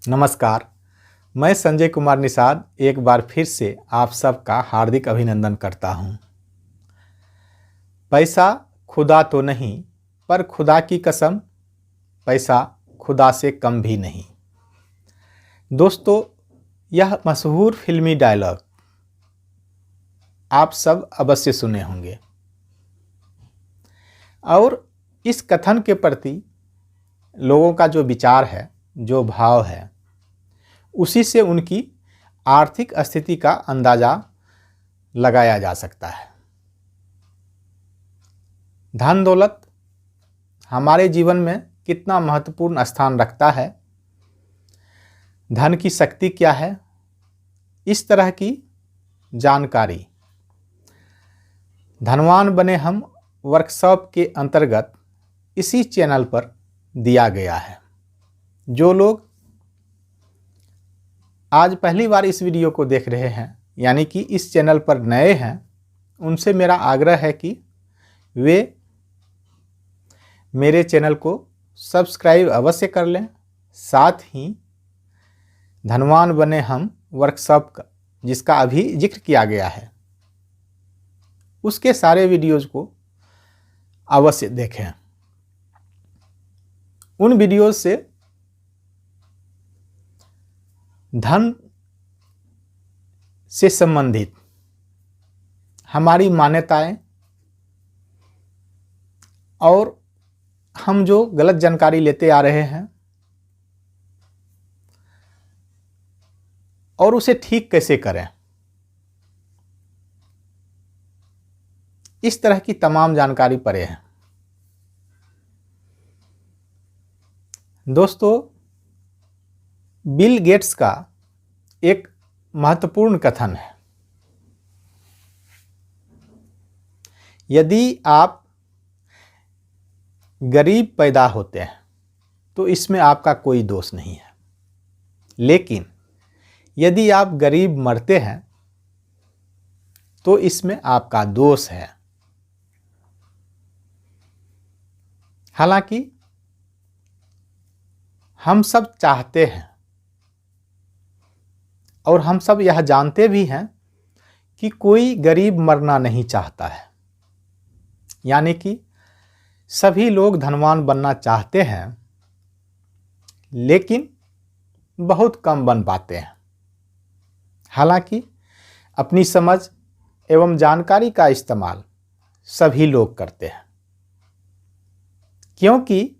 नमस्कार। मैं संजय कुमार निषाद एक बार फिर से आप सबका हार्दिक अभिनंदन करता हूं। पैसा खुदा तो नहीं, पर खुदा की कसम पैसा खुदा से कम भी नहीं। दोस्तों, यह मशहूर फिल्मी डायलॉग आप सब अवश्य सुने होंगे और इस कथन के प्रति लोगों का जो विचार है, जो भाव है, उसी से उनकी आर्थिक स्थिति का अंदाजा लगाया जा सकता है। धन दौलत हमारे जीवन में कितना महत्वपूर्ण स्थान रखता है, धन की शक्ति क्या है, इस तरह की जानकारी धनवान बने हम वर्कशॉप के अंतर्गत इसी चैनल पर दिया गया है। जो लोग आज पहली बार इस वीडियो को देख रहे हैं, यानी कि इस चैनल पर नए हैं, उनसे मेरा आग्रह है कि वे मेरे चैनल को सब्सक्राइब अवश्य कर लें। साथ ही धनवान बने हम वर्कशॉप का जिसका अभी जिक्र किया गया है, उसके सारे वीडियोज़ को अवश्य देखें। उन वीडियोज़ से धन से संबंधित हमारी मान्यताएं और हम जो गलत जानकारी लेते आ रहे हैं और उसे ठीक कैसे करें, इस तरह की तमाम जानकारी पड़े हैं। दोस्तों, बिल गेट्स का एक महत्वपूर्ण कथन है, यदि आप गरीब पैदा होते हैं तो इसमें आपका कोई दोष नहीं है, लेकिन यदि आप गरीब मरते हैं तो इसमें आपका दोष है। हालांकि हम सब चाहते हैं और हम सब यह जानते भी हैं कि कोई गरीब मरना नहीं चाहता है, यानी कि सभी लोग धनवान बनना चाहते हैं, लेकिन बहुत कम बन पाते हैं। हालांकि अपनी समझ एवं जानकारी का इस्तेमाल सभी लोग करते हैं, क्योंकि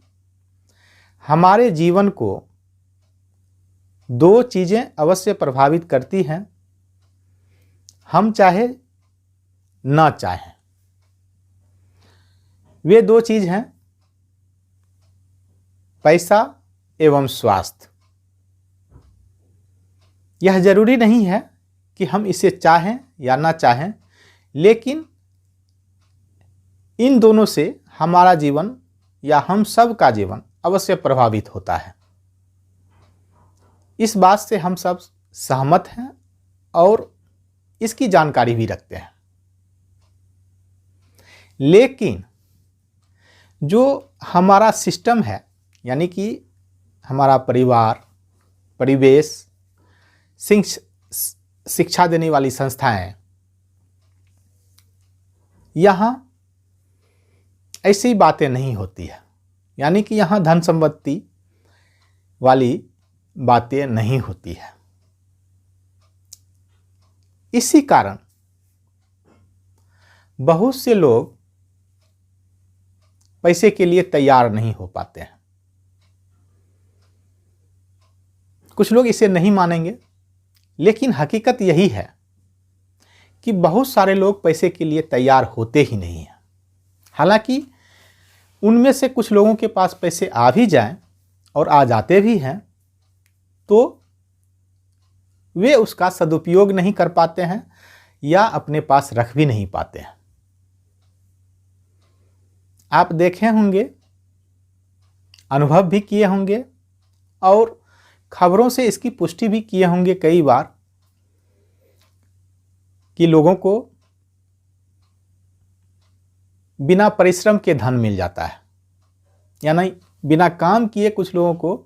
हमारे जीवन को दो चीज़ें अवश्य प्रभावित करती हैं, हम चाहे ना चाहें। वे दो चीज़ हैं पैसा एवं स्वास्थ्य। यह जरूरी नहीं है कि हम इसे चाहें या ना चाहें, लेकिन इन दोनों से हमारा जीवन या हम सब का जीवन अवश्य प्रभावित होता है। इस बात से हम सब सहमत हैं और इसकी जानकारी भी रखते हैं। लेकिन जो हमारा सिस्टम है, यानी कि हमारा परिवार, परिवेश, शिक्षा देने वाली संस्थाएं, यहाँ ऐसी बातें नहीं होती है, यानी कि यहाँ धन संपत्ति वाली बातें नहीं होती है। इसी कारण बहुत से लोग पैसे के लिए तैयार नहीं हो पाते हैं। कुछ लोग इसे नहीं मानेंगे, लेकिन हकीकत यही है कि बहुत सारे लोग पैसे के लिए तैयार होते ही नहीं हैं। हालांकि उनमें से कुछ लोगों के पास पैसे आ भी जाएं और आ जाते भी हैं, तो वे उसका सदुपयोग नहीं कर पाते हैं या अपने पास रख भी नहीं पाते हैं। आप देखे होंगे, अनुभव भी किए होंगे और खबरों से इसकी पुष्टि भी किए होंगे कई बार कि लोगों को बिना परिश्रम के धन मिल जाता है, यानी बिना काम किए कुछ लोगों को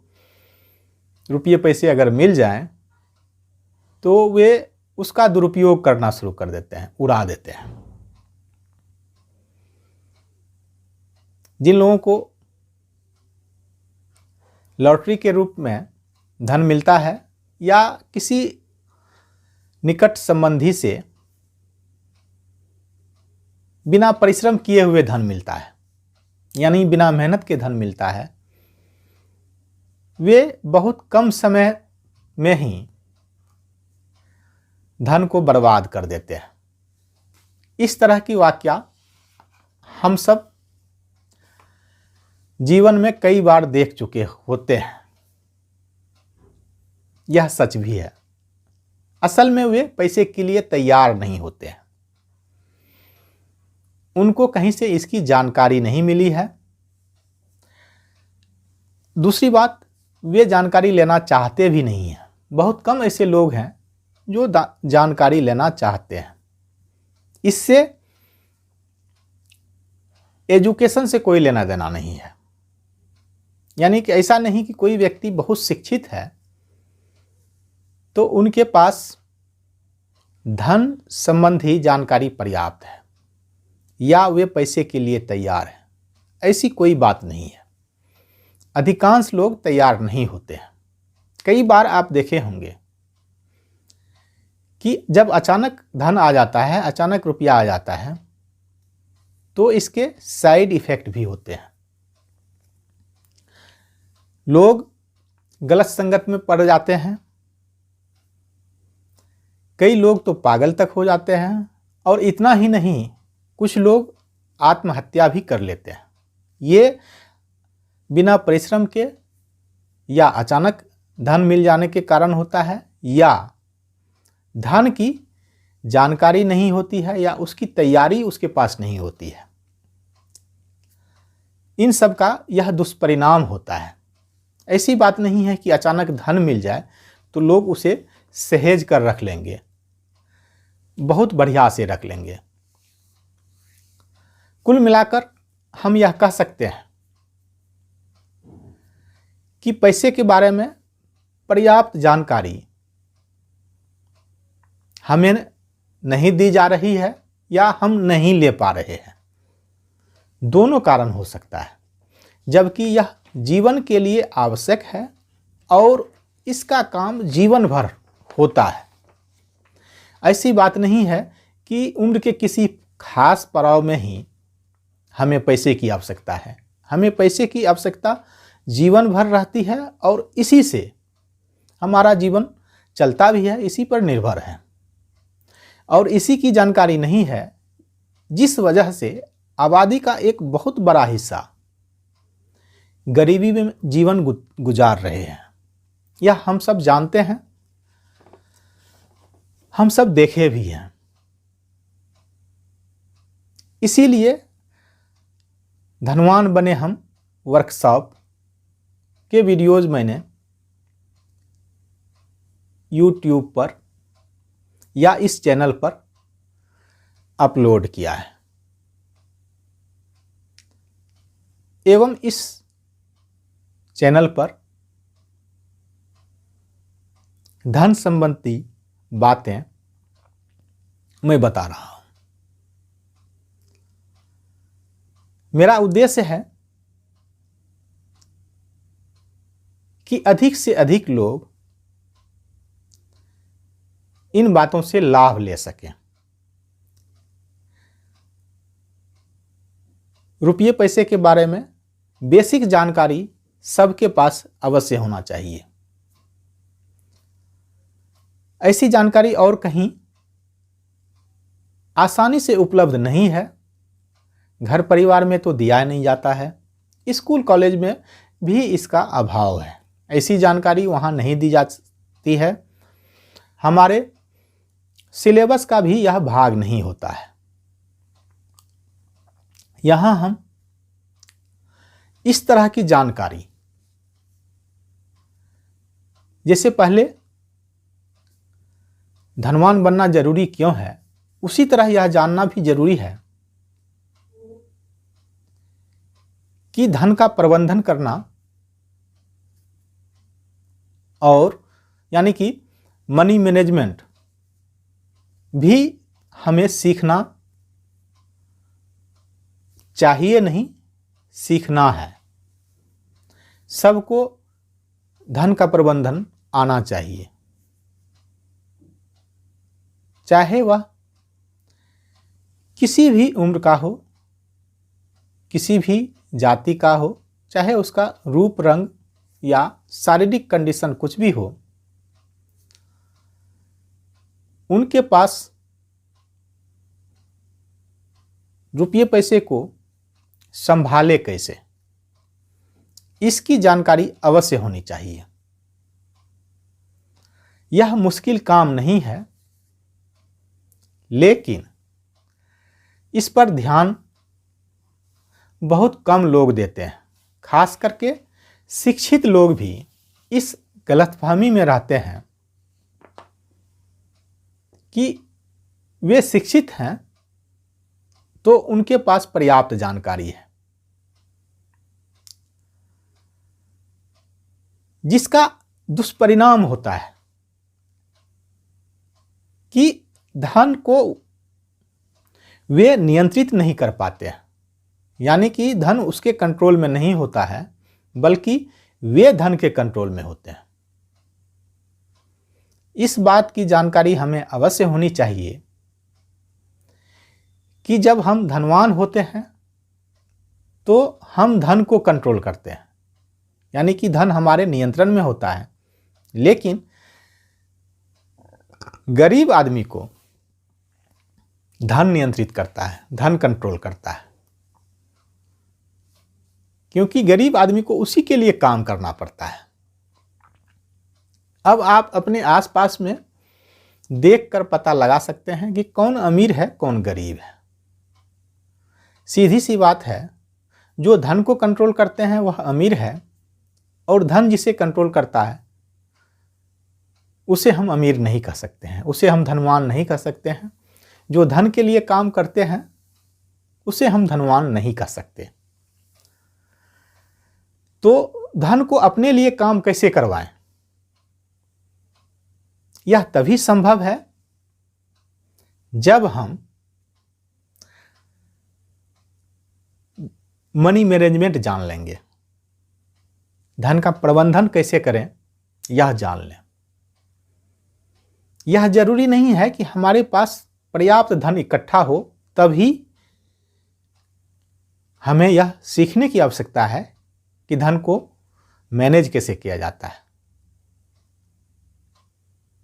रुपये पैसे अगर मिल जाएं तो वे उसका दुरुपयोग करना शुरू कर देते हैं, उड़ा देते हैं। जिन लोगों को लॉटरी के रूप में धन मिलता है या किसी निकट संबंधी से बिना परिश्रम किए हुए धन मिलता है, यानी बिना मेहनत के धन मिलता है, वे बहुत कम समय में ही धन को बर्बाद कर देते हैं। इस तरह की वाकया हम सब जीवन में कई बार देख चुके होते हैं। यह सच भी है। असल में वे पैसे के लिए तैयार नहीं होते हैं। उनको कहीं से इसकी जानकारी नहीं मिली है। दूसरी बात, वे जानकारी लेना चाहते भी नहीं हैं। बहुत कम ऐसे लोग हैं जो जानकारी लेना चाहते हैं। इससे एजुकेशन से कोई लेना देना नहीं है। यानी कि ऐसा नहीं कि कोई व्यक्ति बहुत शिक्षित है तो उनके पास धन संबंधी जानकारी पर्याप्त है या वे पैसे के लिए तैयार हैं। ऐसी कोई बात नहीं है। अधिकांश लोग तैयार नहीं होते हैं। कई बार आप देखे होंगे कि जब अचानक धन आ जाता है, अचानक रुपया आ जाता है, तो इसके साइड इफेक्ट भी होते हैं। लोग गलत संगत में पड़ जाते हैं। कई लोग तो पागल तक हो जाते हैं और इतना ही नहीं, कुछ लोग आत्महत्या भी कर लेते हैं। ये बिना परिश्रम के या अचानक धन मिल जाने के कारण होता है या धन की जानकारी नहीं होती है या उसकी तैयारी उसके पास नहीं होती है। इन सब का यह दुष्परिणाम होता है। ऐसी बात नहीं है कि अचानक धन मिल जाए तो लोग उसे सहेज कर रख लेंगे, बहुत बढ़िया से रख लेंगे। कुल मिलाकर हम यह कह सकते हैं कि पैसे के बारे में पर्याप्त जानकारी हमें नहीं दी जा रही है या हम नहीं ले पा रहे हैं। दोनों कारण हो सकता है, जबकि यह जीवन के लिए आवश्यक है और इसका काम जीवन भर होता है। ऐसी बात नहीं है कि उम्र के किसी खास पड़ाव में ही हमें पैसे की आवश्यकता है। हमें पैसे की आवश्यकता जीवन भर रहती है और इसी से हमारा जीवन चलता भी है, इसी पर निर्भर है। और इसी की जानकारी नहीं है, जिस वजह से आबादी का एक बहुत बड़ा हिस्सा गरीबी में जीवन गुजार रहे हैं। यह हम सब जानते हैं, हम सब देखे भी हैं। इसीलिए धनवान बने हम वर्कशॉप के वीडियोज मैंने YouTube पर या इस चैनल पर अपलोड किया है एवं इस चैनल पर धन संबंधी बातें मैं बता रहा हूं। मेरा उद्देश्य है कि अधिक से अधिक लोग इन बातों से लाभ ले सकें। रुपये पैसे के बारे में बेसिक जानकारी सबके पास अवश्य होना चाहिए। ऐसी जानकारी और कहीं आसानी से उपलब्ध नहीं है। घर परिवार में तो दिया नहीं जाता है, स्कूल कॉलेज में भी इसका अभाव है। ऐसी जानकारी वहाँ नहीं दी जाती है। हमारे सिलेबस का भी यह भाग नहीं होता है। यहाँ हम इस तरह की जानकारी, जैसे पहले धनवान बनना जरूरी क्यों है, उसी तरह यह जानना भी जरूरी है कि धन का प्रबंधन करना और यानी कि मनी मैनेजमेंट भी हमें सीखना चाहिए, नहीं सीखना है। सबको धन का प्रबंधन आना चाहिए, चाहे वह किसी भी उम्र का हो, किसी भी जाति का हो, चाहे उसका रूप रंग या शारीरिक कंडीशन कुछ भी हो। उनके पास रुपये पैसे को संभाले कैसे, इसकी जानकारी अवश्य होनी चाहिए। यह मुश्किल काम नहीं है, लेकिन इस पर ध्यान बहुत कम लोग देते हैं। खास करके शिक्षित लोग भी इस गलतफहमी में रहते हैं कि वे शिक्षित हैं तो उनके पास पर्याप्त जानकारी है, जिसका दुष्परिणाम होता है कि धन को वे नियंत्रित नहीं कर पाते हैं। यानी कि धन उसके कंट्रोल में नहीं होता है, बल्कि वे धन के कंट्रोल में होते हैं। इस बात की जानकारी हमें अवश्य होनी चाहिए कि जब हम धनवान होते हैं तो हम धन को कंट्रोल करते हैं, यानी कि धन हमारे नियंत्रण में होता है। लेकिन गरीब आदमी को धन नियंत्रित करता है, धन कंट्रोल करता है, क्योंकि गरीब आदमी को उसी के लिए काम करना पड़ता है। अब आप अपने आसपास में देखकर पता लगा सकते हैं कि कौन अमीर है, कौन गरीब है। सीधी सी बात है, जो धन को कंट्रोल करते हैं वह अमीर है, और धन जिसे कंट्रोल करता है उसे हम अमीर नहीं कह सकते हैं, उसे हम धनवान नहीं कह सकते हैं। जो धन के लिए काम करते हैं उसे हम धनवान नहीं कह सकते। तो धन को अपने लिए काम कैसे करवाएं? यह तभी संभव है जब हम मनी मैनेजमेंट जान लेंगे, धन का प्रबंधन कैसे करें यह जान लें। यह जरूरी नहीं है कि हमारे पास पर्याप्त धन इकट्ठा हो तभी हमें यह सीखने की आवश्यकता है कि धन को मैनेज कैसे किया जाता है।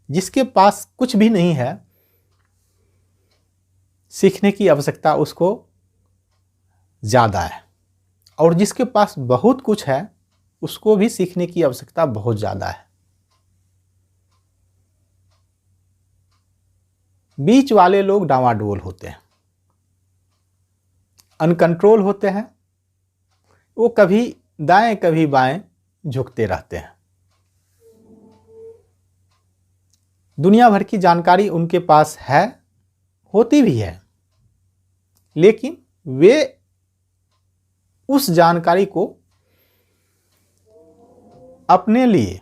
जिसके पास कुछ भी नहीं है, सीखने की आवश्यकता उसको ज़्यादा है, और जिसके पास बहुत कुछ है उसको भी सीखने की आवश्यकता बहुत ज़्यादा है। बीच वाले लोग डावाडोल होते हैं, अनकंट्रोल होते हैं, वो कभी दाएं कभी बाएं झुकते रहते हैं। दुनिया भर की जानकारी उनके पास है, होती भी है, लेकिन वे उस जानकारी को अपने लिए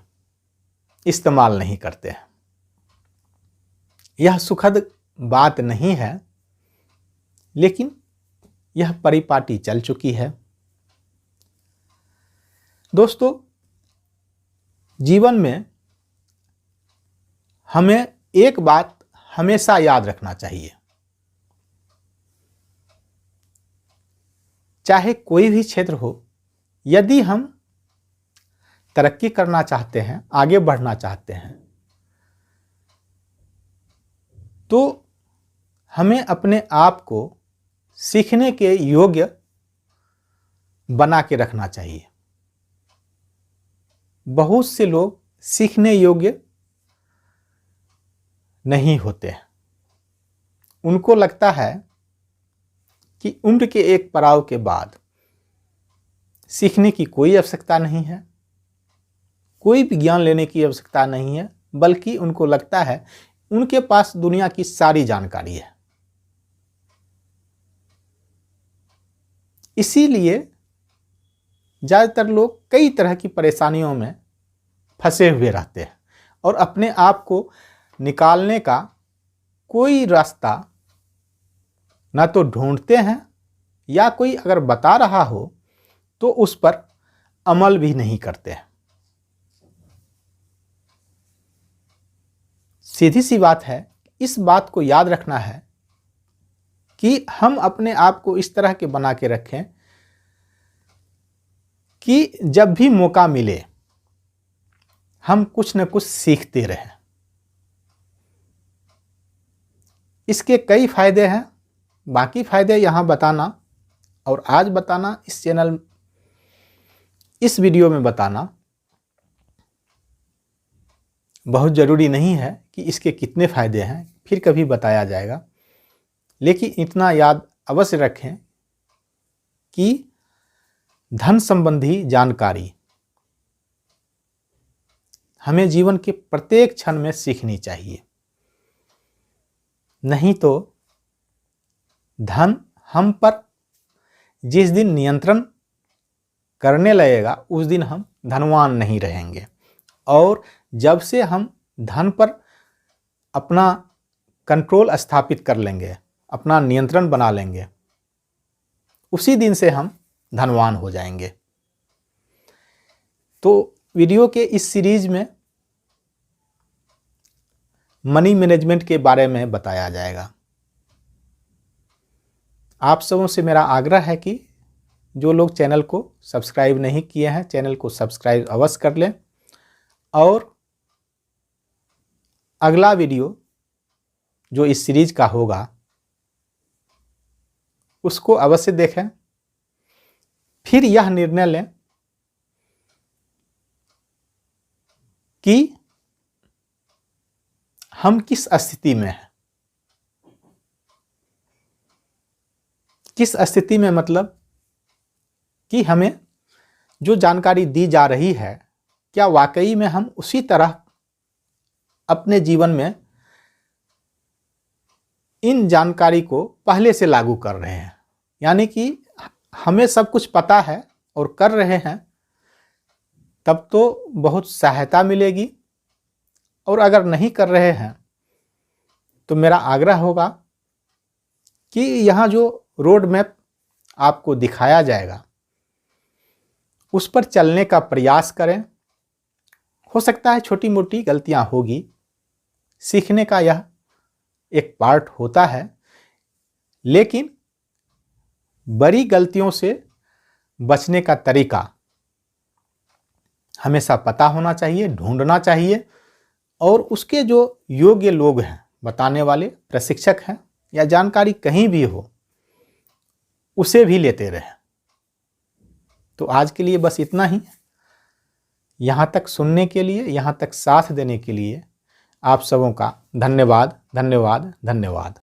इस्तेमाल नहीं करते हैं। यह सुखद बात नहीं है, लेकिन यह परिपाटी चल चुकी है। दोस्तों, जीवन में हमें एक बात हमेशा याद रखना चाहिए, चाहे कोई भी क्षेत्र हो, यदि हम तरक्की करना चाहते हैं, आगे बढ़ना चाहते हैं, तो हमें अपने आप को सीखने के योग्य बना के रखना चाहिए। बहुत से लोग सीखने योग्य नहीं होते हैं। उनको लगता है कि उम्र के एक पड़ाव के बाद सीखने की कोई आवश्यकता नहीं है, कोई भी ज्ञान लेने की आवश्यकता नहीं है, बल्कि उनको लगता है उनके पास दुनिया की सारी जानकारी है। इसीलिए ज़्यादातर लोग कई तरह की परेशानियों में फंसे हुए रहते हैं और अपने आप को निकालने का कोई रास्ता ना तो ढूंढते हैं, या कोई अगर बता रहा हो तो उस पर अमल भी नहीं करते हैं। सीधी सी बात है, इस बात को याद रखना है कि हम अपने आप को इस तरह के बना के रखें कि जब भी मौका मिले हम कुछ न कुछ सीखते रहें। इसके कई फायदे हैं, बाकी फायदे यहाँ बताना और आज बताना, इस वीडियो में बताना बहुत ज़रूरी नहीं है कि इसके कितने फ़ायदे हैं, फिर कभी बताया जाएगा। लेकिन इतना याद अवश्य रखें कि धन संबंधी जानकारी हमें जीवन के प्रत्येक क्षण में सीखनी चाहिए, नहीं तो धन हम पर जिस दिन नियंत्रण करने लगेगा उस दिन हम धनवान नहीं रहेंगे। और जब से हम धन पर अपना कंट्रोल स्थापित कर लेंगे, अपना नियंत्रण बना लेंगे, उसी दिन से हम धनवान हो जाएंगे। तो वीडियो के इस सीरीज में मनी मैनेजमेंट के बारे में बताया जाएगा। आप सबों से मेरा आग्रह है कि जो लोग चैनल को सब्सक्राइब नहीं किए हैं, चैनल को सब्सक्राइब अवश्य कर लें और अगला वीडियो जो इस सीरीज का होगा उसको अवश्य देखें, फिर यह निर्णय लें कि हम किस स्थिति में हैं। किस स्थिति में मतलब कि हमें जो जानकारी दी जा रही है, क्या वाकई में हम उसी तरह अपने जीवन में इन जानकारी को पहले से लागू कर रहे हैं। यानी कि हमें सब कुछ पता है और कर रहे हैं, तब तो बहुत सहायता मिलेगी। और अगर नहीं कर रहे हैं तो मेरा आग्रह होगा कि यहाँ जो रोड मैप आपको दिखाया जाएगा उस पर चलने का प्रयास करें। हो सकता है छोटी मोटी गलतियाँ होगी, सीखने का यह एक पार्ट होता है, लेकिन बड़ी गलतियों से बचने का तरीका हमेशा पता होना चाहिए, ढूंढना चाहिए और उसके जो योग्य लोग हैं, बताने वाले प्रशिक्षक हैं या जानकारी कहीं भी हो, उसे भी लेते रहें। तो आज के लिए बस इतना ही। यहाँ तक सुनने के लिए, यहाँ तक साथ देने के लिए आप सबों का धन्यवाद, धन्यवाद, धन्यवाद।